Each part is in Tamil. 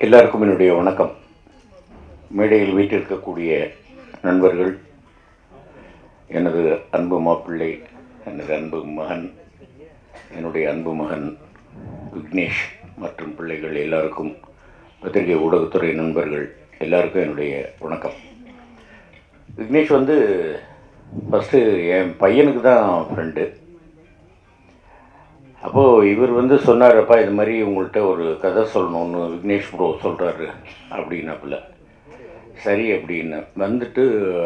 எல்லாருக்கும் என்னுடைய வணக்கம். மேடையில் வீட்டிருக்கக்கூடிய நண்பர்கள், எனது அன்பு மாப்பிள்ளை, எனது அன்பு மகன், என்னுடைய அன்பு மகன் விக்னேஷ் மற்றும் பிள்ளைகள் எல்லாருக்கும், பத்திரிகை ஊடகத்துறை நண்பர்கள் எல்லாருக்கும் என்னுடைய வணக்கம். விக்னேஷ் ஃபஸ்ட்டு என் பையனுக்கு தான் ஃப்ரெண்டு. அப்போது இவர் சொன்னார்ப்பா, இது மாதிரி உங்கள்கிட்ட ஒரு கதை சொல்லணும்னு விக்னேஷ் ப்ரோ சொல்கிறாரு அப்படின்னாப்புல. சரி அப்படின்னு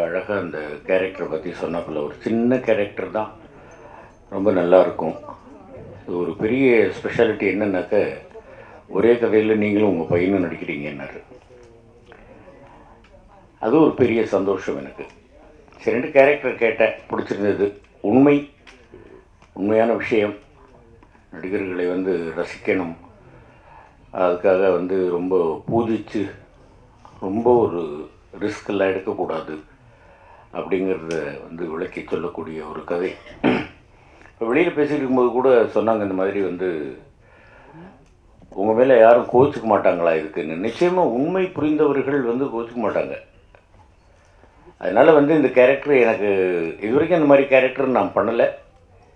அழகாக அந்த கேரக்டரை பற்றி சொன்னாப்புல. ஒரு சின்ன கேரக்டர் தான், ரொம்ப நல்லாயிருக்கும். இது ஒரு பெரிய ஸ்பெஷாலிட்டி என்னன்னாக்க, ஒரே கதையில் நீங்களும் உங்கள் பையனும் நடிக்கிறீங்கன்னாரு. அது ஒரு பெரிய சந்தோஷம் எனக்கு. சரி, 2 கேரக்டர் கேட்டேன், பிடிச்சிருந்தது. உண்மையான விஷயம். நடிகர்களை ரசிக்கணும், அதுக்காக ரொம்ப பூஜித்து ரொம்ப ஒரு ரிஸ்கெல்லாம் எடுக்கக்கூடாது அப்படிங்கிறத விளக்கி சொல்லக்கூடிய ஒரு கதை. இப்போ வெளியில் பேசிகிட்டு இருக்கும்போது கூட சொன்னாங்க, இந்த மாதிரி உங்கள் மேலே யாரும் கோச்சிக்க மாட்டாங்களா இதுக்குன்னு. நிச்சயமாக உண்மை புரிந்தவர்கள் கோச்சிக்க மாட்டாங்க. அதனால் இந்த கேரக்டர் எனக்கு இதுவரைக்கும் இந்த மாதிரி கேரக்டர் நான் பண்ணலை.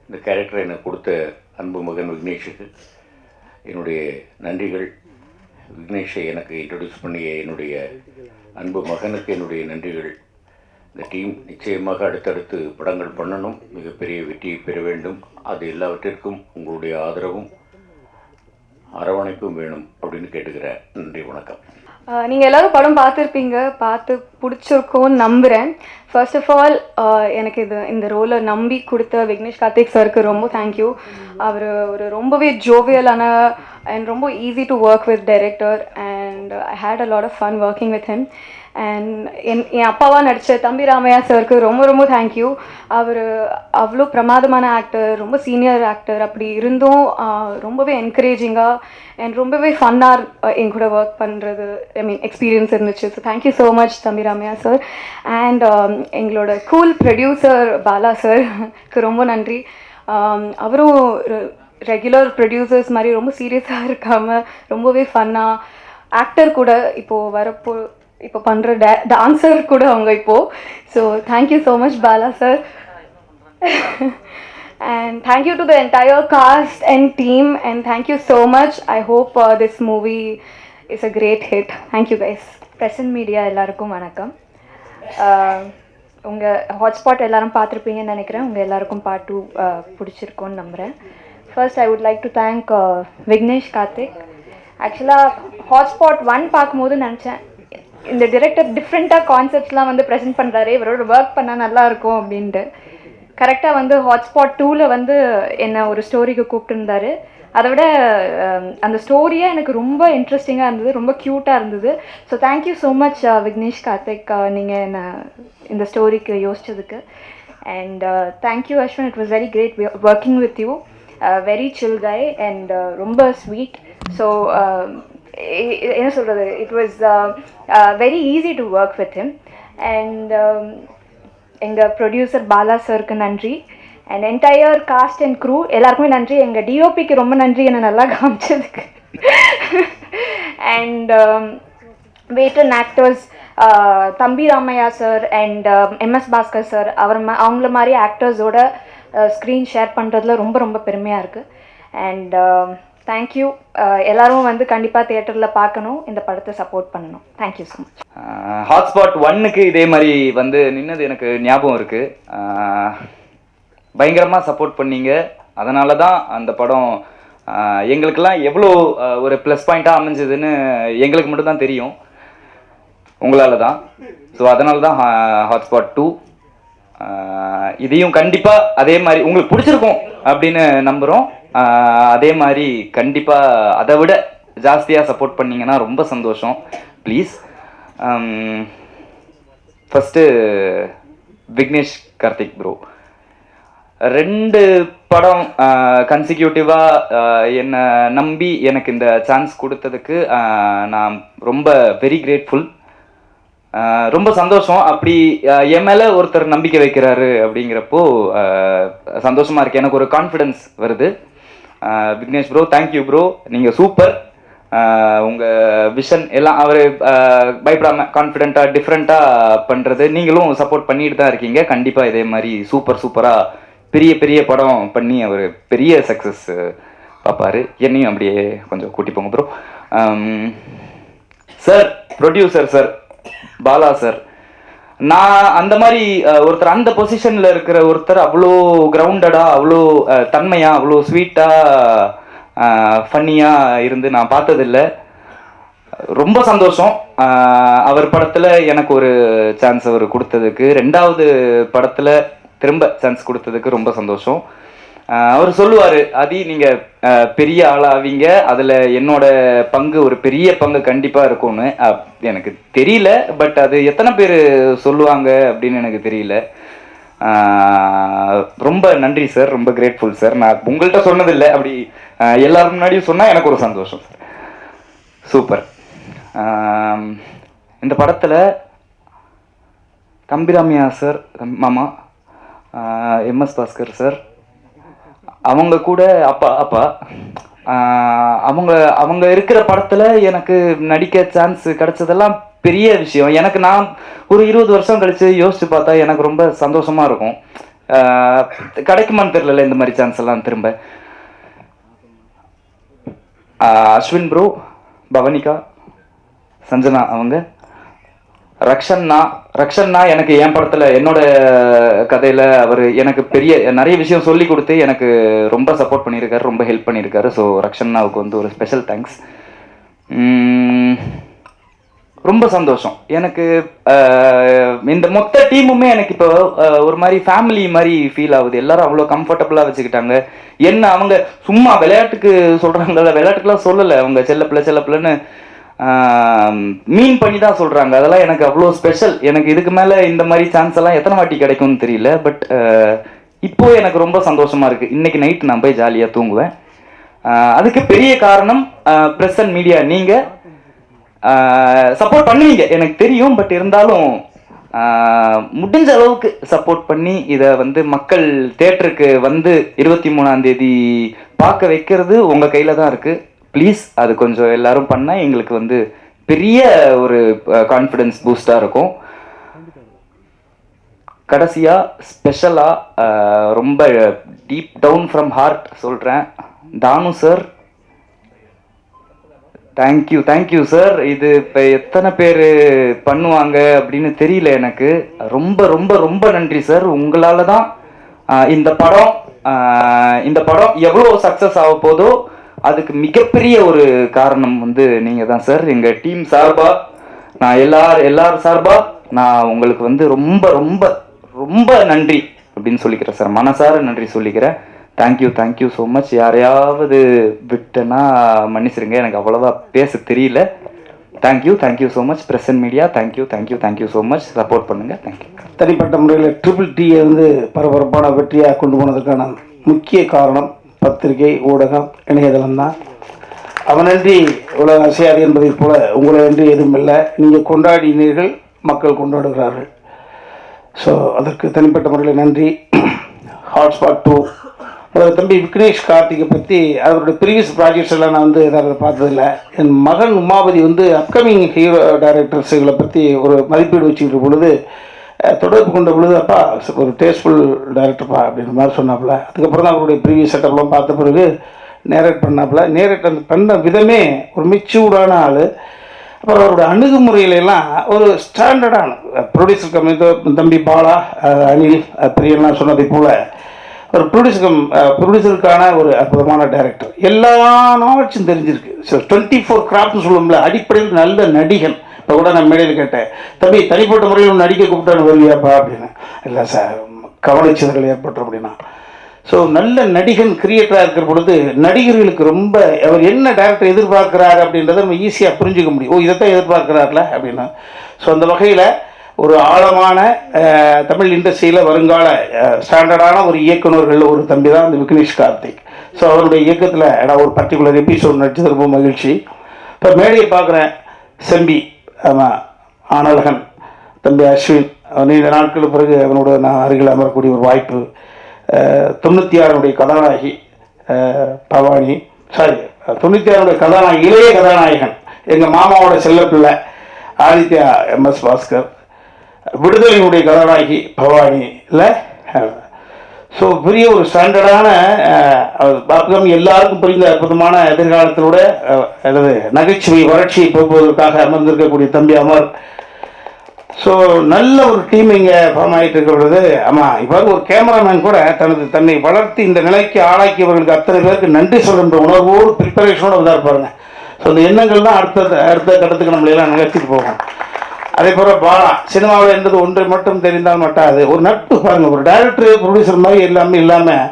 இந்த கேரக்டரை எனக்கு கொடுத்த அன்பு மகன் விக்னேஷுக்கு என்னுடைய நன்றிகள். விக்னேஷை எனக்கு இன்ட்ரடியூஸ் பண்ணிய என்னுடைய அன்பு மகனுக்கு என்னுடைய நன்றிகள். இந்த டீம் நிச்சயமாக அடுத்தடுத்து படங்கள் பண்ணணும், மிகப்பெரிய வெற்றியை பெற வேண்டும். அது எல்லாவற்றிற்கும் உங்களுடைய ஆதரவும் அரவணைப்பும் வேணும் அப்படின்னு கேட்டுக்கிறேன். நன்றி, வணக்கம். நீங்கள் எல்லோரும் படம் பார்த்துருப்பீங்க, பார்த்து பிடிச்சிருக்கோன்னு நம்புகிறேன். ஃபர்ஸ்ட் ஆஃப் ஆல் எனக்கு இந்த ரோலை நம்பி கொடுத்த விக்னேஷ் கார்த்திக் சாருக்கு ரொம்ப தேங்க்யூ. அவர் ஒரு ரொம்பவே ஜோவியலான அண்ட் ரொம்ப easy to work with director, and I had a lot of fun working with him. And என் அப்பாவாக நடித்த தம்பி ராமையா சாருக்கு ரொம்ப தேங்க்யூ. அவர் அவ்வளோ பிரமாதமான ஆக்டர், ரொம்ப சீனியர் ஆக்டர். அப்படி இருந்தும் ரொம்பவே என்கரேஜிங்காக அண்ட் ரொம்பவே ஃபன்னாக என் கூட ஒர்க் பண்ணுறது எக்ஸ்பீரியன்ஸ் இருந்துச்சு. ஸோ தேங்க்யூ ஸோ மச் தம்பி ராமையா சார். அண்ட் எங்களோட கூல் ப்ரொடியூசர் பாலா சாருக்கு ரொம்ப நன்றி. அவரும் ரெகுலர் ப்ரொடியூசர்ஸ் மாதிரி ரொம்ப சீரியஸாக இருக்காமல் ரொம்பவே ஃபன்னாக ஆக்டர் கூட இப்போ பண்ணுற டான்ஸர் கூட அவங்க இப்போது. So thank you so much Bala sir. And thank you to the entire cast and team, and thank you so much. I hope this movie is a great hit. Thank you guys. Present media எல்லாருக்கும் வணக்கம். உங்கள் ஹாட்ஸ்பாட் எல்லாரும் பார்த்துருப்பீங்கன்னு நினைக்கிறேன். உங்கள் எல்லாருக்கும் பார்ட் 2 பிடிச்சிருக்கோன்னு நம்புகிறேன். First I would like to thank Vignesh Karthik. ஆக்சுவலாக ஹாட்ஸ்பாட் 1 பார்க்கும்போது நினச்சேன், இந்த டிரெக்டர் டிஃப்ரெண்ட்டாக கான்செப்ட்ஸ்லாம் ப்ரெசென்ட் பண்ணுறாரு, இவரோட ஒர்க் பண்ணால் நல்லாயிருக்கும் அப்படின்ட்டு. கரெக்டாக ஹாட்ஸ்பாட் 2ல் என்னை ஒரு ஸ்டோரிக்கு கூப்பிட்டுருந்தாரு. அதை விட அந்த ஸ்டோரியே எனக்கு ரொம்ப இன்ட்ரெஸ்டிங்காக இருந்தது, ரொம்ப க்யூட்டாக இருந்தது. So thank you so much Vignesh Karthik, நீங்கள் என்னை இந்த ஸ்டோரிக்கு யோசிச்சதுக்கு. And thank you Ashwin, it was very great working with you. Very chill guy and ரொம்ப ஸ்வீட். ஸோ என்ன சொல்கிறது, it was very easy to work with him. And எங்கள் ப்ரொடியூசர் பாலா சாருக்கு நன்றி. And entire cast and crew எல்லாருக்குமே நன்றி. எங்கள் டிஓபிக்கு ரொம்ப நன்றி, என்னை நல்லா காமிச்சதுக்கு. அண்ட் வெயிட்டர் ஆக்டர்ஸ் தம்பி Ramaiah sir and MS Bhaskar sir, அவங்கள மாதிரி ஆக்டர்ஸோட ஸ்க்ரீன் ஷேர் பண்ணுறதுல ரொம்ப பெருமையாக இருக்குது. And thank you. எல்லோரும் கண்டிப்பாக தியேட்டரில் பார்க்கணும், இந்த படத்தை சப்போர்ட் பண்ணணும். Thank you so much. ஹாட்ஸ்பாட் 1க்கு இதே மாதிரி நின்னது எனக்கு ஞாபகம் இருக்குது. பயங்கரமாக சப்போர்ட் பண்ணீங்க. அதனால தான் அந்த படம் எங்களுக்கெல்லாம் எவ்வளோ ஒரு ப்ளஸ் பாயிண்ட்டாக அமைஞ்சதுன்னு எங்களுக்கு மட்டும்தான் தெரியும், உங்களால் தான். ஸோ அதனால தான் ஹாட்ஸ்பாட் 2 இதையும் கண்டிப்பாக அதே மாதிரி உங்களுக்கு பிடிச்சிருக்கும் அப்படின்னு நம்புகிறோம். அதே மாதிரி கண்டிப்பாக அதை விட ஜாஸ்தியாக சப்போர்ட் பண்ணிங்கன்னா ரொம்ப சந்தோஷம். Please. First Vignesh Karthik bro 2 படம் கன்சிக்யூட்டிவாக என்னை நம்பி எனக்கு இந்த சான்ஸ் கொடுத்ததுக்கு நான் ரொம்ப வெரி கிரேட்ஃபுல். ரொம்ப சந்தோஷம். அப்படி என் மேலே ஒருத்தர் நம்பிக்கை வைக்கிறாரு அப்படிங்கிறப்போ சந்தோஷமாக இருக்குது. எனக்கு ஒரு கான்ஃபிடென்ஸ் வருது. விக்னேஷ் ப்ரோ, தேங்க்யூ ப்ரோ, நீங்கள் சூப்பர். உங்கள் விஷன் எல்லாம் அவர் பயப்படாமல் கான்ஃபிடென்ட்டாக டிஃப்ரெண்ட்டாக பண்ணுறது நீங்களும் சப்போர்ட் பண்ணிட்டு தான் இருக்கீங்க. கண்டிப்பாக இதே மாதிரி சூப்பராக பெரிய பெரிய படம் பண்ணி அவர் பெரிய சக்ஸஸ் பார்ப்பார். என்னையும் அப்படியே கொஞ்சம் கூட்டி போங்க bro. Sir, producer sir, Bala sir, நான் அந்த மாதிரி ஒருத்தர் அந்த பொசிஷனில் இருக்கிற ஒருத்தர் அவ்வளோ கிரவுண்டடாக, அவ்வளோ தன்மையாக, அவ்வளோ ஸ்வீட்டாக, ஃபன்னியாக இருந்து நான் பார்த்ததில்லை. ரொம்ப சந்தோஷம். அவர் படத்தில் எனக்கு ஒரு சான்ஸ் அவர் கொடுத்ததுக்கு, 2வது படத்தில் திரும்ப சான்ஸ் கொடுத்ததுக்கு ரொம்ப சந்தோஷம். அவர் சொல்லுவார், அதி நீங்கள் பெரிய ஆளாவீங்க, அதில் என்னோட பங்கு ஒரு பெரிய பங்கு கண்டிப்பாக இருக்கும்னு. எனக்கு தெரியல, பட் அது எத்தனை பேர் சொல்லுவாங்க அப்படின்னு எனக்கு தெரியல. ரொம்ப நன்றி சார், ரொம்ப கிரேட்ஃபுல் சார். நான் உங்கள்கிட்ட சொன்னதில்லை, அப்படி எல்லாரும் முன்னாடியும் சொன்னால் எனக்கு ஒரு சந்தோஷம் சார். சூப்பர். இந்த படத்தில் தம்பிராமியா சார், மாமா, எம்எஸ் பாஸ்கர் சார், அவங்க கூட அப்பா அவங்க இருக்கிற படத்தில் எனக்கு நடிக்க சான்ஸ் கிடைச்சதெல்லாம் பெரிய விஷயம். எனக்கு நான் ஒரு 20 வருஷம் கழித்து யோசித்து பார்த்தா எனக்கு ரொம்ப சந்தோஷமாக இருக்கும். கிடைக்குமான்னு தெரியல இந்த மாதிரி சான்ஸ் எல்லாம் திரும்ப. அஸ்வின் ப்ரோ, பவனிகா, சஞ்சனா, அவங்க ரக்ஷன்னா எனக்கு என் படத்தில் என்னோட கதையில் அவர் எனக்கு நிறைய விஷயம் சொல்லி கொடுத்து எனக்கு ரொம்ப சப்போர்ட் பண்ணியிருக்காரு, ரொம்ப ஹெல்ப் பண்ணியிருக்காரு. ஸோ ரக்ஷன்னாவுக்கு வந்து ஒரு ஸ்பெஷல் தேங்க்ஸ். ரொம்ப சந்தோஷம் எனக்கு. இந்த மொத்த டீமுமே எனக்கு இப்போ ஒரு மாதிரி ஃபேமிலி மாதிரி ஃபீல் ஆகுது. எல்லாரும் அவ்வளோ கம்ஃபர்டபுளாக வச்சுக்கிட்டாங்க. என்ன அவங்க சும்மா விளையாட்டுக்கு சொல்கிறாங்கல்ல, விளையாட்டுக்கெலாம் சொல்லலை, அவங்க செல்லப்பிள்ளைன்னு மீன் பண்ணி தான் சொல்கிறாங்க. அதெல்லாம் எனக்கு அவ்வளோ ஸ்பெஷல். எனக்கு இதுக்கு மேலே இந்த மாதிரி சான்ஸ் எல்லாம் எத்தனை வாட்டி கிடைக்கும்னு தெரியல. பட் இப்போது எனக்கு ரொம்ப சந்தோஷமாக இருக்குது. இன்றைக்கி நைட்டு நான் போய் ஜாலியாக தூங்குவேன். அதுக்கு பெரிய காரணம் ப்ரெஸ் அண்ட் மீடியா. நீங்கள் சப்போர்ட் பண்ணுவீங்க எனக்கு தெரியும். பட் இருந்தாலும் முடிஞ்ச அளவுக்கு சப்போர்ட் பண்ணி இதை வந்து மக்கள் தியேட்டருக்கு வந்து 23ஆம் தேதி பார்க்க வைக்கிறது உங்கள் கையில் தான் இருக்குது. ப்ளீஸ் அது கொஞ்சம் எல்லாரும் பண்ணால் எங்களுக்கு வந்து பெரிய ஒரு கான்ஃபிடென்ஸ் பூஸ்டாக இருக்கும். கடைசியாக ஸ்பெஷலாக ரொம்ப டீப் டவுன் ஃப்ரம் ஹார்ட் சொல்கிறேன், தானு சார், தேங்க்யூ சார். இது இப்போ எத்தனை பேர் பண்ணுவாங்க அப்படின்னு தெரியல எனக்கு. ரொம்ப ரொம்ப ரொம்ப நன்றி சார். உங்களால் தான் இந்த படம் எவ்வளோ சக்ஸஸ் ஆக போதோ அதுக்கு மிகப்பெரிய ஒரு காரணம் வந்து நீங்கள் தான் சார். எங்கள் டீம் சார்பாக, நான் எல்லாரும் சார்பாக நான் உங்களுக்கு வந்து ரொம்ப ரொம்ப ரொம்ப நன்றி அப்படின்னு சொல்லிக்கிறேன் சார். மனசார நன்றி சொல்லிக்கிறேன். Thank you so much. யாரையாவது விட்டேன்னா மன்னிச்சிருங்க, எனக்கு அவ்வளோவா பேச தெரியல. Thank you so much. Press and media, thank you so much. Support பண்ணுங்கள். தேங்க்யூ. தனிப்பட்ட முறையில் ட்ரிபிள் டியை வந்து பரபரப்பான வெற்றியாக கொண்டு போனதுக்கான முக்கிய காரணம் பத்திரிகை, ஊடகம், இணையதளம் தான். அவனன்றி உலக அசையாது என்பதை போல உங்களை என்று எதுவும் இல்லை. நீங்கள் கொண்டாடினீர்கள், மக்கள் கொண்டாடுகிறார்கள். ஸோ அதற்கு தனிப்பட்ட முறையில் நன்றி. ஹாட்ஸ்பாட் 2 தம்பி விக்னேஷ் கார்த்திகை பற்றி அவருடைய ப்ரீவியஸ் ப்ராஜெக்ட்ஸ் எல்லாம் நான் வந்து எதாவது பார்த்ததில்லை. என் மகன் உமாபதி வந்து அப்கமிங் ஹீரோ டைரக்டர்ஸுகளை பற்றி ஒரு மதிப்பீடு வச்சுக்கிற பொழுது தொடர்பு கொண்ட பொழுது, அப்பா ஒரு டேஸ்ட்ஃபுல் டைரக்டர்ப்பா அப்படின்ற மாதிரி சொன்னாப்புல. அதுக்கப்புறம் தான் அவருடைய ப்ரீவியஸ் செட்டப்லாம் பார்த்த பிறகு நேரேட் பண்ணாப்புல. நேரேட் அந்த பண்ண விதமே ஒரு மெச்சூர்டான ஆள். அப்புறம் அவருடைய அணுகுமுறையிலெல்லாம் ஒரு ஸ்டாண்டர்டான ப்ரொடியூசர் கம்பெனி தம்பி பாலா, அனில், பிரியன்லாம் சொன்னதை போல் ஒரு ப்ரொடியூசருக்கான ஒரு அற்புதமான டைரக்டர். எல்லா நாலேஜும் தெரிஞ்சிருக்கு. ஸோ 24 கிராஃப்ட்னு சொல்லுவோம்ல, அடிப்படையில் நல்ல நடிகன். இப்போ கூட நான் மேடையில் கேட்டேன், தம்பி தனிப்பட்ட முறையில் நடிக்க கூப்பிட்டான்னு வருவியாப்பா அப்படின்னு. இல்லை சார், கவனிச்சதுகள் ஏற்பட்டோம் அப்படின்னா. ஸோ நல்ல நடிகன் கிரியேட்டராக இருக்கிற பொழுது நடிகர்களுக்கு ரொம்ப அவர் என்ன டைரக்டர் எதிர்பார்க்குறாரு அப்படின்றத நம்ம ஈஸியாக புரிஞ்சுக்க முடியும். ஓ, இதைத்தான் எதிர்பார்க்குறாருல அப்படின்னா. ஸோ அந்த வகையில் ஒரு ஆழமான தமிழ் இண்டஸ்ட்ரியில் வருங்கால ஸ்டாண்டர்டான ஒரு இயக்குநர்கள் ஒரு தம்பி தான் இந்த விக்னேஷ் கார்த்திக். ஸோ அவருடைய இயக்கத்தில் நான் ஒரு பர்டிகுலர் எபிசோட் நடிச்சது ரொம்ப மகிழ்ச்சி. இப்போ மேடையை பார்க்குறேன், செம்பி, ஆமாம், ஆனழகன், தம்பி அஸ்வின், நீண்ட நாட்களுக்கு பிறகு அவனோட நான் அருகில் அமரக்கூடிய ஒரு வாய்ப்பு. 96 கதாநாயகி பவானி, 96 கதாநாயகன், இளைய கதாநாயகன், எங்கள் மாமாவோட செல்லப்பிள்ளை ஆதித்யா MS பாஸ்கர், விடுதலையினுடைய கதாநாயகி பவானி இல்லை. ஸோ பெரிய ஒரு ஸ்டாண்டர்டான எல்லாருக்கும் புரிந்த அற்புதமான எதிர்காலத்திலோட அல்லது நகைச்சுவை வறட்சியை போக்குவதற்காக அமர்ந்திருக்கக்கூடிய தம்பி அமர். ஸோ நல்ல ஒரு டீம் இங்கே ஃபார்ம் ஆகிட்டு இருக்க பொழுது, ஆமாம் இப்போ ஒரு கேமராமேன் கூட தன்னை வளர்த்து இந்த நிலைக்கு ஆளாக்கியவர்களுக்கு அத்தனை பேருக்கு நன்றி சொல்கின்ற உணர்வோடு ப்ரிப்பரேஷனோடு வந்தார் பாருங்க. ஸோ அந்த எண்ணங்கள் தான் அடுத்த கட்டத்துக்கு நம்மளையெல்லாம் நகர்த்திட்டு போகும். அதே போல் பாலா சினிமாவில் என்பது ஒன்றை மட்டும் தெரிந்தால் மட்டாது, ஒரு நட்பு பாருங்கள். ஒரு டைரக்டர் ப்ரொடியூசர் மாதிரி எல்லாமே இல்லாமல்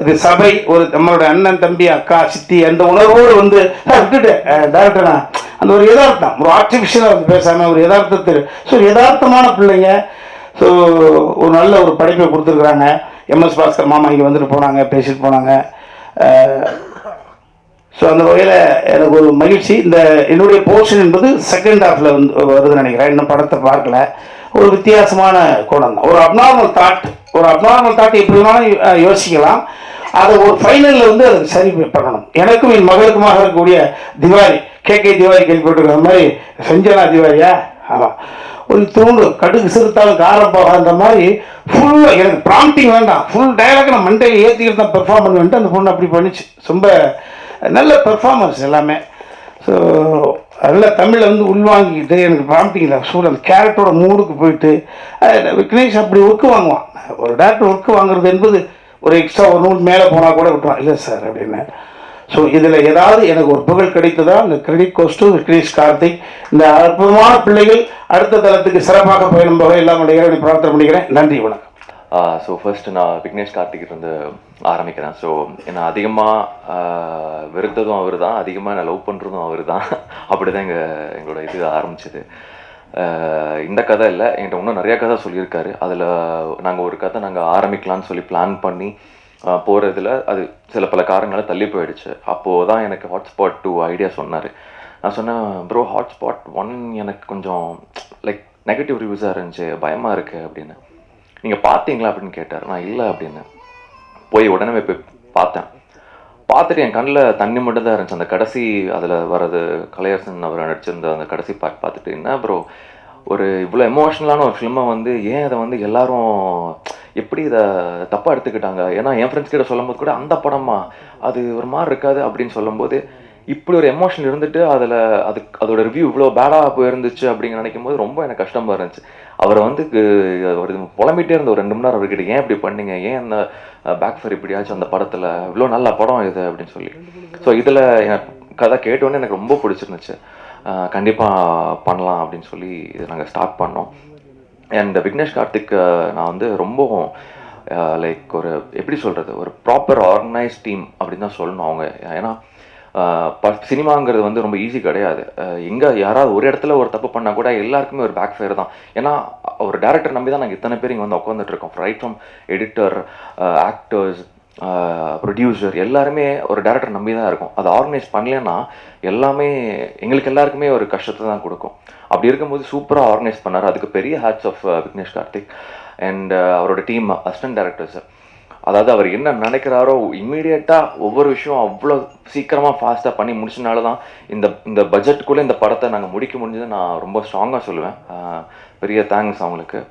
இது சபை, ஒரு நம்மளோட அண்ணன் தம்பி அக்கா சித்தி அந்த உணர்வோடு வந்து விட்டுட்டு டைரக்டர்னா அந்த ஒரு யதார்த்தம், ஒரு ஆர்டிஃபிஷியலாக வந்து பேசாமல் ஒரு யதார்த்தத்தில், ஸோ யதார்த்தமான பிள்ளைங்க. ஸோ ஒரு நல்ல ஒரு படைப்பை கொடுத்துருக்குறாங்க. MS பாஸ்கர் மாமா இங்கே வந்துட்டு போனாங்க, பேசிட்டு போனாங்க. ஸோ அந்த வகையில் எனக்கு ஒரு மகிழ்ச்சி. இந்த என்னுடைய போர்ஷன் என்பது செகண்ட் ஹாஃபில் வந்து வருதுன்னு நினைக்கிறேன். இன்னும் படத்தை பார்க்கல. ஒரு வித்தியாசமான கோணம் தான், ஒரு அப்நார்மல் தாட் எப்படி வேணாலும் யோசிக்கலாம். அதை ஒரு ஃபைனலில் வந்து அதை சரி பண்ணணும். எனக்கும் என் மகளுக்குமாக இருக்கக்கூடிய திவாரி, KK திவாரி கேள்விப்பட்டிருக்கிற மாதிரி செஞ்சனா திவாரியா, ஆமாம், ஒரு தூண்டு கடுகு சிறுத்தாலும் காரம் போகாத மாதிரி ஃபுல்லாக எனக்கு ப்ராம்ப்டிங் வேண்டாம், ஃபுல் டைலாக் நான் மண்டையில் ஏற்றிக்கிட்டு தான் பெர்ஃபார்ம் பண்ணுவேன்ட்டு அந்த பொண்ணு அப்படி பண்ணிச்சு. ரொம்ப நல்ல பெர்ஃபார்மன்ஸ் எல்லாமே. ஸோ நல்ல தமிழில் வந்து உள்வாங்கிக்கிட்டு எனக்கு ப்ராம்ப்டிங் தான் சூழல் அந்த கேரக்டரோட மூடுக்கு போயிட்டு விக்னேஷ் அப்படி ஒர்க்கு வாங்குவான். ஒரு டேரக்டர் ஒர்க்கு வாங்குறது என்பது ஒரு எக்ஸ்ட்ரா ஒரு நூல் மேலே போனால் கூட விட்டுருவான், இல்லை சார் அப்படின்னு. ஸோ இதில் ஏதாவது எனக்கு ஒரு புகழ் கிடைத்ததா, இந்த credit goes to Vignesh Karthik. இந்த அற்புதமான பிள்ளைகள் அடுத்த தளத்துக்கு சிறப்பாக பயணம் போக எல்லாம் இறைவனை பிரார்த்தனை பண்ணிக்கிறேன். நன்றி, வணக்கம். ஸோ ஃபர்ஸ்ட் நான் விக்னேஷ் கார்த்திகிட்டேருந்து ஆரம்பிக்கிறேன். ஸோ என்னை அதிகமாக வெறுத்ததும் அவர் தான், அதிகமாக என்னை லவ் பண்ணுறதும் அவர் தான். அப்படி தான் எங்களோட இது ஆரம்பிச்சது. இந்த கதை இல்லை, என்கிட்ட இன்னும் நிறையா கதை சொல்லியிருக்காரு. அதில் நாங்கள் ஒரு கதை ஆரம்பிக்கலான்னு சொல்லி பிளான் பண்ணி போகிறதுல அது பல காரணங்களால் தள்ளி போயிடுச்சு. அப்போது தான் எனக்கு ஹாட்ஸ்பாட் 2 ஐடியா சொன்னார். நான் சொன்னேன், ப்ரோ ஹாட்ஸ்பாட் 1 எனக்கு கொஞ்சம் லைக் நெகட்டிவ் ரிவ்யூஸாக இருந்துச்சு, பயமாக இருக்குது அப்படின்னு. நீங்கள் பார்த்தீங்களா அப்படின்னு கேட்டார். நான் இல்லை அப்படின்னு போய் உடனே போய் பார்த்துட்டு என் கண்ணில் தண்ணி மட்டும் தான் இருந்துச்சு. அந்த கடைசி அதில் வர்றது கலையரசன் அவர் நடிச்சிருந்த அந்த கடைசி பார்ட் பார்த்துட்டு, என்ன ப்ரோ ஒரு இவ்வளோ எமோஷ்னலான ஒரு ஃபிலிமை வந்து ஏன் அதை வந்து எல்லாரும் எப்படி இதை தப்பாக எடுத்துக்கிட்டாங்க? ஏன்னா என் ஃப்ரெண்ட்ஸ் கிட்ட சொல்லும்போது கூட அந்த படமா அது ஒரு மாதிரி இருக்காது அப்படின்னு சொல்லும்போது, இப்படி ஒரு எமோஷன் இருந்துட்டு அதோட ரிவ்யூ இவ்வளோ பேடாக போயிருந்துச்சு அப்படிங்க நினைக்கும் போது ரொம்ப எனக்கு கஷ்டமாக இருந்துச்சு. அவரை வந்து அவர் புலம்பிகிட்டே இருந்த ஒரு 2 மணி நேரம் அவர்கிட்ட, ஏன் இப்படி பண்ணீங்க, ஏன் அந்த பேக் ஃபர் இப்படியாச்சும் அந்த படத்தில் இவ்வளோ நல்ல படம் இது அப்படின்னு சொல்லி. ஸோ இதில் எனக்கு கதை கேட்டோன்னே எனக்கு ரொம்ப பிடிச்சிருந்துச்சு. கண்டிப்பாக பண்ணலாம் அப்படின்னு சொல்லி இதை நாங்கள் ஸ்டார்ட் பண்ணோம். அண்ட் விக்னேஷ் கார்த்திக் நான் வந்து ரொம்ப லைக் ஒரு எப்படி சொல்கிறது, ஒரு ப்ராப்பர் ஆர்கனைஸ் டீம் அப்படின்னு தான் சொல்லணும் அவங்க. ஏன்னா சினிமாங்கிறது வந்து ரொம்ப ஈஸி கிடையாது. எங்கே யாராவது ஒரு இடத்துல ஒரு தப்பு பண்ணால் கூட எல்லாருக்குமே ஒரு பேக் ஃபயர் தான். ஏன்னா ஒரு டேரக்டர் நம்பி தான் நாங்கள் இத்தனை பேர் இங்கே வந்து உட்காந்துட்ருக்கோம். Right from editor, actors, producer எல்லாருமே ஒரு டேரக்டர் நம்பி தான் இருக்கும். அதை ஆர்கனைஸ் பண்ணலன்னா எல்லாமே எங்களுக்கு எல்லாருக்குமே ஒரு கஷ்டத்தை தான் கொடுக்கும். அப்படி இருக்கும்போது சூப்பராக ஆர்கனைஸ் பண்ணார். அதுக்கு பெரிய hats off Vignesh Karthik and அவரோட டீம் அசிஸ்டன்ட் டேரக்டர்ஸ். அதாவது அவர் என்ன நினைக்கிறாரோ இம்மீடியட்டாக ஒவ்வொரு விஷயம் அவ்வளோ சீக்கிரமாக ஃபாஸ்ட்டாக பண்ணி முடிச்சனால தான் இந்த பட்ஜெட்டுக்குள்ளே இந்த படத்தை நாங்கள் முடிக்க முடிஞ்சதை நான் ரொம்ப ஸ்ட்ராங்காக சொல்லுவேன். பெரிய தேங்க்ஸ் அவங்களுக்கு.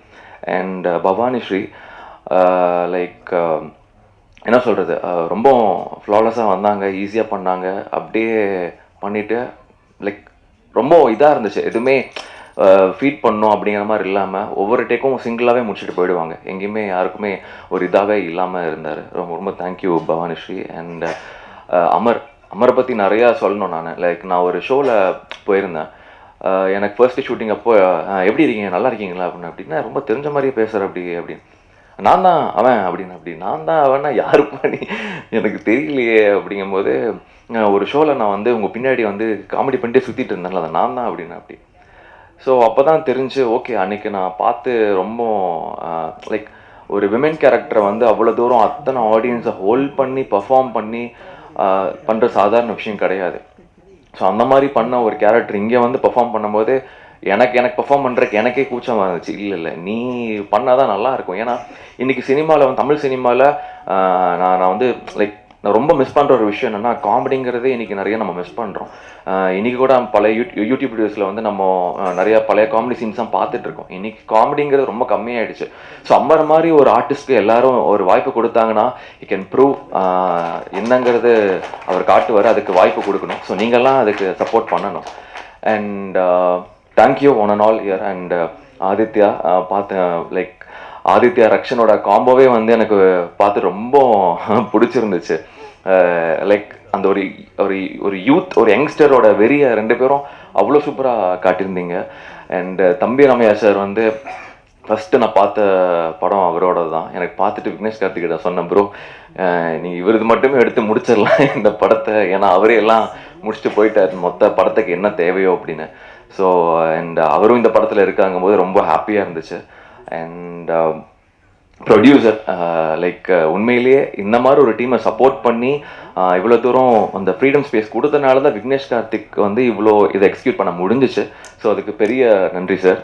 அண்ட் பவானி ஸ்ரீ லைக் என்ன சொல்கிறது, ரொம்ப ஃப்ளாலஸாக வந்தாங்க, ஈஸியாக பண்ணாங்க. அப்படியே பண்ணிவிட்டு லைக் ரொம்ப இதாக இருந்துச்சு. எதுவுமே ஃபீட் பண்ணோம் அப்படிங்கிற மாதிரி இல்லாமல் ஒவ்வொரு டேக்கும் சிங்கிளாகவே முடிச்சுட்டு போயிடுவாங்க. எங்கேயுமே யாருக்குமே ஒரு இதாகவே இல்லாமல் இருந்தார். ரொம்ப ரொம்ப தேங்க்யூ பவானிஸ்ரீ. அண்ட் அமரை பற்றி நிறையா சொல்லணும். நான் ஒரு ஷோவில் போயிருந்தேன். எனக்கு ஃபர்ஸ்ட் ஷூட்டிங் அப்போ எப்படி இருக்கீங்க, நல்லா இருக்கீங்களா அப்படின்னா ரொம்ப தெரிஞ்ச மாதிரியே பேசுகிற அப்படின்னு நான் தான் அவன் அப்படின்னு நான் தான் அவன்னா யாரு பண்ணி எனக்கு தெரியலையே அப்படிங்கும்போது ஒரு ஷோவில் நான் வந்து உங்கள் பின்னாடி வந்து காமெடி பண்ணிட்டு சுற்றிட்டு இருந்தேன்ல, அதை நான் தான் அப்படி. ஸோ அப்போ தான் தெரிஞ்சு, ஓகே அன்றைக்கி நான் பார்த்து ரொம்ப லைக் ஒரு விமென் கேரக்டரை வந்து அவ்வளோ தூரம் அத்தனை ஆடியன்ஸை ஹோல்ட் பண்ணி பர்ஃபார்ம் பண்ணி பண்ணுற சாதாரண விஷயம் கிடையாது. ஸோ அந்த மாதிரி பண்ண ஒரு கேரக்டர் இங்கே வந்து பர்ஃபார்ம் பண்ணும்போது எனக்கு பர்ஃபார்ம் பண்ணுறதுக்கு எனக்கே கூச்சமாக இருந்துச்சு. இல்லை நீ பண்ணால் தான் நல்லாயிருக்கும். ஏன்னா இன்றைக்கி சினிமாவில் வந்து தமிழ் சினிமாவில் நான் வந்து லைக் நான் ரொம்ப மிஸ் பண்ணுற ஒரு விஷயம் என்னென்னா, காமெடிங்கிறதே இன்றைக்கி நிறைய நம்ம மிஸ் பண்ணுறோம். இன்றைக்கி கூட பழைய யூடியூப் வீடியோஸில் வந்து நம்ம நிறையா பழைய காமெடி சீன்ஸ் தான் பார்த்துட்ருக்கோம். இன்றைக்கி காமெடிங்கிறது ரொம்ப கம்மியாயிடுச்சு. ஸோ அம்மர் மாதிரி ஒரு ஆர்டிஸ்ட்க்கு எல்லாரும் ஒரு வாய்ப்பு கொடுத்தாங்கன்னா he can ப்ரூவ் என்னங்கிறது அவர் காட்டுவார். அதுக்கு வாய்ப்பு கொடுக்கணும். ஸோ நீங்கள்லாம் அதுக்கு சப்போர்ட் பண்ணணும். And thank you one and all year. And Aditya பார்த்தேன், லைக் ஆதித்யா ரக்ஷனோட காம்போவே வந்து எனக்கு பார்த்து ரொம்ப பிடிச்சிருந்துச்சு. லைக் அந்த ஒரு ஒரு ஒரு யூத், ஒரு யங்ஸ்டரோட வெறியை 2 பேரும் அவ்வளோ சூப்பராக காட்டியிருந்தீங்க. அண்ட் தம்பி ராமையா சார் வந்து ஃபஸ்ட்டு நான் பார்த்த படம் அவரோட தான். எனக்கு பார்த்துட்டு விக்னேஷ் கார்த்திகிட்ட சொன்னேன், ப்ரோ நீங்கள் இவரது மட்டுமே எடுத்து முடிச்சிடலாம் இந்த படத்தை, ஏன்னா அவரே எல்லாம் முடிச்சுட்டு போயிட்டார், மொத்த படத்துக்கு என்ன தேவையோ அப்படின்னு. ஸோ அண்ட் அவரும் இந்த படத்தில் இருக்காங்க போது ரொம்ப ஹாப்பியாக இருந்துச்சு. அண்ட் ப்ரொடியூசர் லைக் உண்மையிலேயே இந்த மாதிரி ஒரு டீமை சப்போர்ட் பண்ணி இவ்வளோ தூரம் அந்த ஃப்ரீடம் ஸ்பேஸ் கொடுத்தனால தான் விக்னேஷ் கார்த்திக் வந்து இவ்வளோ இதை எக்ஸிக்யூட் பண்ண முடிஞ்சிச்சு. ஸோ அதுக்கு பெரிய நன்றி சார்.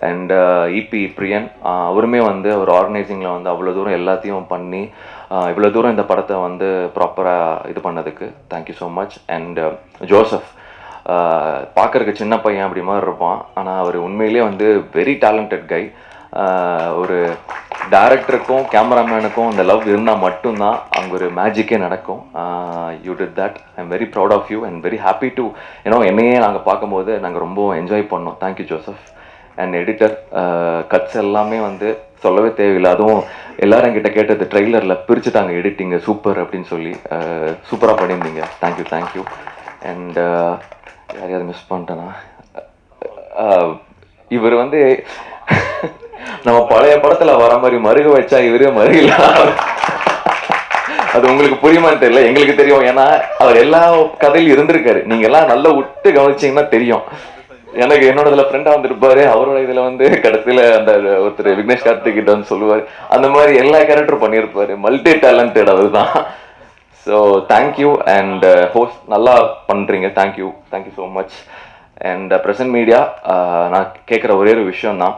அண்ட் இபி பிரியன் அவருமே வந்து ஒரு ஆர்கனைசிங்கில் வந்து அவ்வளோ தூரம் எல்லாத்தையும் பண்ணி இவ்வளோ தூரம் இந்த படத்தை வந்து ப்ராப்பராக இது பண்ணதுக்கு thank you so much. And Joseph பார்க்குறதுக்கு சின்ன பையன் அப்படி மாதிரி இருப்பான், ஆனால் அவர் உண்மையிலே வந்து வெரி டேலண்டட் கை. ஒரு டைரக்டருக்கும் கேமராமேனுக்கும் அந்த லவ் இருந்தால் மட்டும்தான் அங்கே ஒரு மேஜிக்கே நடக்கும். You did that. I am very proud of you and very happy to என்னையே நாங்கள் பார்க்கும்போது நாங்கள் ரொம்ப என்ஜாய் பண்ணோம். Thank you Joseph. And editor cuts எல்லாமே வந்து சொல்லவே தேவையில்லை. அதுவும் எல்லாரும் என்கிட்ட கேட்டது ட்ரெய்லரில் பிரிச்சுட்டாங்க எடிட்டிங்கு சூப்பர் அப்படின்னு சொல்லி சூப்பராக பண்ணியிருந்தீங்க. Thank you thank you. அண்ட் யாரையாவது மிஸ் பண்ணிட்டேன்னா, இவர் வந்து நம்ம பழைய படத்துல வர மாதிரி மருக வச்சா இவரே மருகல, அது உங்களுக்கு புரியுமான்னு தெரியல, எங்களுக்கு தெரியும். ஏன்னா அவர் எல்லா கதையிலும் இருந்திருக்காரு. நீங்க எல்லாம் நல்லா விட்டு கவனிச்சீங்கன்னா தெரியும். எனக்கு என்னோட ஃப்ரெண்டா வந்துருப்பாரு, அவரோட இதுல வந்து கடைசியில அந்த ஒருத்தர் விக்னேஷ் கார்த்திக் கிட்ட வந்து சொல்லுவாரு, அந்த மாதிரி எல்லா கேரக்டரும் பண்ணியிருப்பாரு. மல்டி டேலண்டட் அவர் தான். So thank you. அண்ட் ஹோஸ்ட் நல்லா பண்ணுறீங்க. Thank you thank you so much. And present media, நான் கேட்குற ஒரே ஒரு விஷயம்தான்,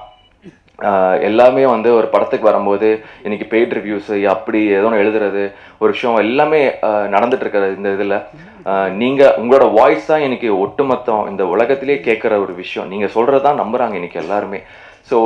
எல்லாமே வந்து ஒரு படத்துக்கு வரும்போது இன்னைக்கு பெய்ட் ரிவ்யூஸு அப்படி ஏதோ எழுதுறது ஒரு விஷயம் எல்லாமே நடந்துட்டு இருக்கிற இந்த இதில் நீங்கள் உங்களோட வாய்ஸ் தான் இன்னைக்கு ஒட்டுமொத்தம் இந்த உலகத்திலே கேட்குற ஒரு விஷயம். நீங்கள் சொல்கிறது தான் நம்புகிறாங்க இன்னைக்கு எல்லாருமே. ஸோ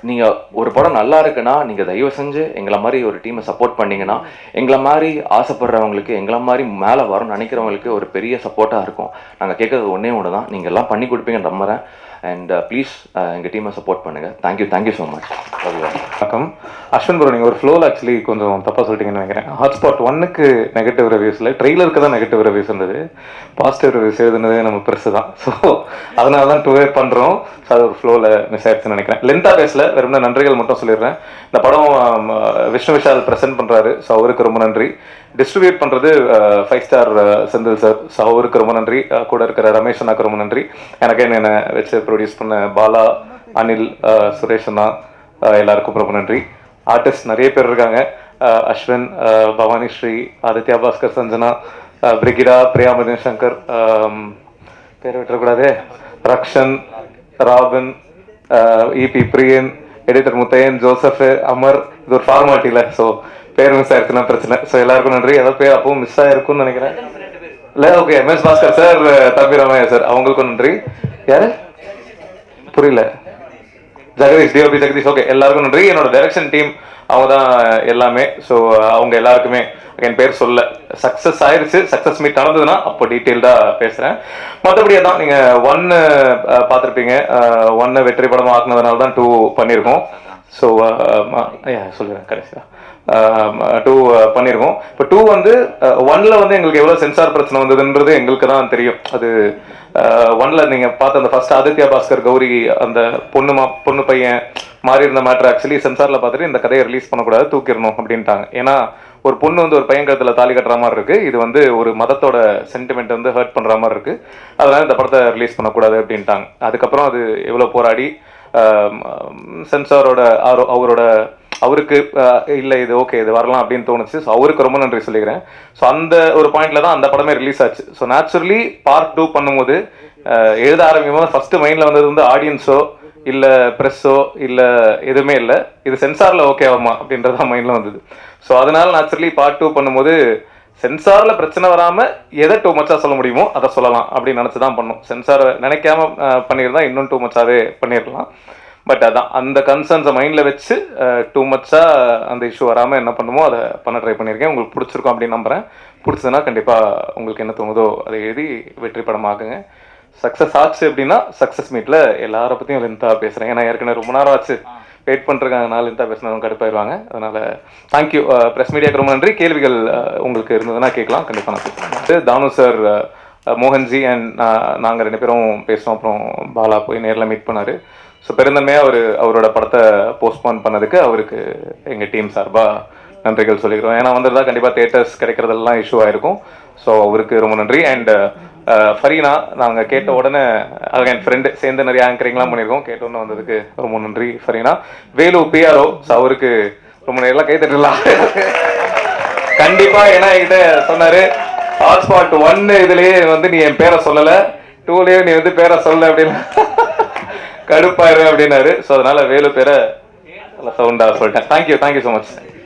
நீங்கள் ஒரு படம் நல்லா இருக்குன்னா நீங்கள் தயவு செஞ்சு எங்களை மாதிரி ஒரு டீமை சப்போர்ட் பண்ணிங்கன்னா எங்களை மாதிரி ஆசைப்படுறவங்களுக்கு, எங்களை மாதிரி மேலே வரணும்னு நினைக்கிறவங்களுக்கு ஒரு பெரிய சப்போர்ட்டாக இருக்கும். நாங்கள் கேட்குறது ஒன்றே ஒன்று தான், நீங்கள் எல்லாம் பண்ணி கொடுப்பீங்கன்னு நம்புகிறேன். அண்ட் ப்ளீஸ் எங்கள் டீமை சப்போர்ட் பண்ணுங்கள். Thank you so much. வணக்கம் அஸ்வின் ப்ரோ. நீங்கள் ஒரு ஃப்ளோவில் ஆக்சுவலி கொஞ்சம் தப்பாக சொல்லிட்டீங்கன்னு நினைக்கிறேன். ஹாட்ஸ்பாட் 1க்கு நெகட்டிவ் ரிவ்யூஸில் ட்ரெய்லருக்கு தான் நெகட்டிவ் ரிவ்யூஸ் இருந்தது, பாசிட்டிவ் ரிவ்யூஸ் எழுதுனதே நம்ம பெருசு தான். ஸோ அதனால தான் 2வே பண்ணுறோம். ஸோ அது ஒரு ஃப்ளோவில் மிஸ் ஆயிடுச்சுன்னு நினைக்கிறேன். லென்த்தாக பேசல, வெறும் நன்றிகள் மட்டும் சொல்லிடுறேன். இந்த படம் விஷ்ணு விஷால் ப்ரெசென்ட் பண்ணுறாரு, ஸோ அவருக்கு ரொம்ப நன்றி. டிஸ்ட்ரிபியூட் பண்ணுறது 5 ஸ்டார் செந்தில் சார், ஸோ அவருக்கு ரொம்ப நன்றி. கூட இருக்கிற ரமேஷ் அண்ணாக்கு ரொம்ப நன்றி. எனக்கு என்னை வச்சு ப்ரொடியூஸ் பண்ண பாலா, அனில், சுரேஷ் அண்ணா எல்லாருக்கும் ரொம்ப நன்றி. ஆர்டிஸ்ட் நிறைய பேர் இருக்காங்க, அஸ்வின், பவானி ஸ்ரீ, ஆதித்யா பாஸ்கர், சஞ்சனா, பிரிகிடா, பிரியா மதன் சங்கர், பேர் விட்டுறக்கூடாது, ரக்ஷன், ராபின், இபி பிரியன், எடிட்டர் முத்தையன், ஜோசப், அமர். இது ஒரு ஃபார்மாலிட்டியில், ஸோ பேர் மிஸ் ஆயிருச்சுன்னா பிரச்சனை. ஸோ எல்லாருக்கும் நன்றி. ஏதோ பேர் அப்பவும் மிஸ் ஆயிருக்கும்னு நினைக்கிறேன். இல்லை ஓகே, எம்எஸ் பாஸ்கர் சார், தம்பி ராமையா சார், அவங்களுக்கும் நன்றி. யாரு புரியல? ஜெகதீஷ், டிஓபி ஜெகதீஷ். ஓகே, எல்லாருக்கும் நன்றி. என்னோட டைரக்ஷன் டீம் அவங்க தான் எல்லாமே. ஸோ அவங்க எல்லாருக்குமே என் பேர் சொல்ல, சக்ஸஸ் ஆயிடுச்சு. சக்ஸஸ் மீட் நடந்ததுன்னா அப்போ டீட்டெயில்டாக பேசுகிறேன். மற்றபடி தான் நீங்கள் 1 பார்த்துருப்பீங்க. 1 வெற்றி படமாக ஆக்குனதுனால தான் 2 பண்ணியிருக்கோம். ஸோ சொல்லுவேன் கடைசியாக 2 பண்ணியிருக்கோம். இப்போ 2 வந்து 1ல் வந்து எங்களுக்கு எவ்வளோ சென்சார் பிரச்சனை வந்ததுன்றது எங்களுக்கு தான் தெரியும். அது 1ல் நீங்கள் பார்த்த அந்த ஃபர்ஸ்ட் ஆதித்யா பாஸ்கர் கௌரி அந்த பொண்ணு பையன் மாறி இருந்த மேட்ரு ஆக்சுவலி சென்சாரில் பார்த்துட்டு இந்த கதையை ரிலீஸ் பண்ணக்கூடாது, தூக்கிடணும் அப்படின்ட்டாங்க. ஏன்னா ஒரு பொண்ணு வந்து ஒரு பையன் கழுத்தில் தாலி கட்டுற மாதிரி இருக்குது, இது வந்து ஒரு மதத்தோட சென்டிமெண்ட் வந்து ஹர்ட் பண்ணுற மாதிரி இருக்குது, அதனால இந்த படத்தை ரிலீஸ் பண்ணக்கூடாது அப்படின்ட்டாங்க. அதுக்கப்புறம் அது எவ்வளோ போராடி சென்சாரோட அவருக்கு இல்லை இது ஓகே இது வரலாம் அப்படின்னு தோணுச்சு. ஸோ அவருக்கு ரொம்ப நன்றி சொல்லிக்கிறேன். ஸோ அந்த ஒரு பாயிண்ட்ல தான் அந்த படமே ரிலீஸ் ஆச்சு. ஸோ நேச்சுரலி பார்ட் 2 பண்ணும்போது எழுத ஆரம்பிக்கும் போது ஃபர்ஸ்ட் மைண்டில் வந்தது வந்து ஆடியன்ஸோ இல்லை ப்ரெஸ்ஸோ இல்லை எதுவுமே இல்லை, இது சென்சாரில் ஓகே ஆகுமா அப்படின்றதான் மைண்டில் வந்தது. ஸோ அதனால நேச்சுரலி பார்ட் 2 பண்ணும்போது சென்சாரில் பிரச்சனை வராமல் எதை டூ மச்சாக சொல்ல முடியுமோ அதை சொல்லலாம் அப்படின்னு நினச்சி தான் பண்ணோம். சென்சாரை நினைக்காம பண்ணியிருந்தா இன்னும் டூ மச்சாவே பண்ணிடலாம். பட் அதான் அந்த கன்சர்ன்ஸை மைண்டில் வச்சு டூ மச்சாக அந்த இஷ்யூ வராமல் என்ன பண்ணுமோ அதை பண்ண ட்ரை பண்ணியிருக்கேன். உங்களுக்கு பிடிச்சிருக்கும் அப்படின்னு நம்புகிறேன். பிடிச்சதுன்னா கண்டிப்பாக உங்களுக்கு என்ன தோணுதோ அதை எழுதி வெற்றி படமாக்குங்க. சக்ஸஸ் ஆச்சு அப்படின்னா சக்ஸஸ் மீட்டில் எல்லாரை பற்றியும் லென்த்தாக பேசுகிறேன். ஏன்னா ஏற்கனவே ரொம்ப நேரம் ஆச்சு வெயிட் பண்ணிருக்காங்கனால லென்த்தாக பேசினவங்க கடுப்பாயிருவாங்க. அதனால் தேங்க்யூ. ப்ரெஸ் மீடியாவுக்கு ரொம்ப நன்றி. கேள்விகள் உங்களுக்கு இருந்ததுன்னா கேட்கலாம். கண்டிப்பாக நான் பேசுகிறேன். தானு சார், மோகன்ஜி அண்ட் நாங்கள் 2 பேரும் பேசுவோம். அப்புறம் பாலா போய் நேரில் மீட் பண்ணார். ஸோ பெருந்தன்மையாக அவரோட படத்தை போஸ்ட்போன் பண்ணதுக்கு அவருக்கு எங்கள் டீம் சார்பாக நன்றிகள் சொல்லிக்கிறோம். ஏன்னா வந்திருந்தா கண்டிப்பாக தியேட்டர்ஸ் கிடைக்கிறதெல்லாம் இஷ்யூ ஆகிருக்கும். ஸோ அவருக்கு ரொம்ப நன்றி. அண்ட் ஃபரீனா, நாங்கள் கேட்ட உடனே அவங்க என் ஃப்ரெண்டு சேர்ந்து நிறைய ஆங்கரிங்லாம் பண்ணியிருக்கோம். கேட்ட உடனே வந்ததுக்கு ரொம்ப நன்றி ஃபரீனா. வேலு பிஆர்ஓ, ஸோ அவருக்கு ரொம்ப நேரம் கை தட்டலாம் கண்டிப்பாக. ஏன்னா என்கிட்ட சொன்னார் ஹாட்ஸ்பாட் 1 இதுலேயே நீ என் பேரை சொல்லலை, 2லேயே நீ பேரை சொல்லலை அப்படின்னு கடுப்பாயிருவேன் அப்படின்னாரு. ஸோ அதனால வேலு பேரை நல்லா சவுண்டாக சொல்லிட்டேன். Thank you so much.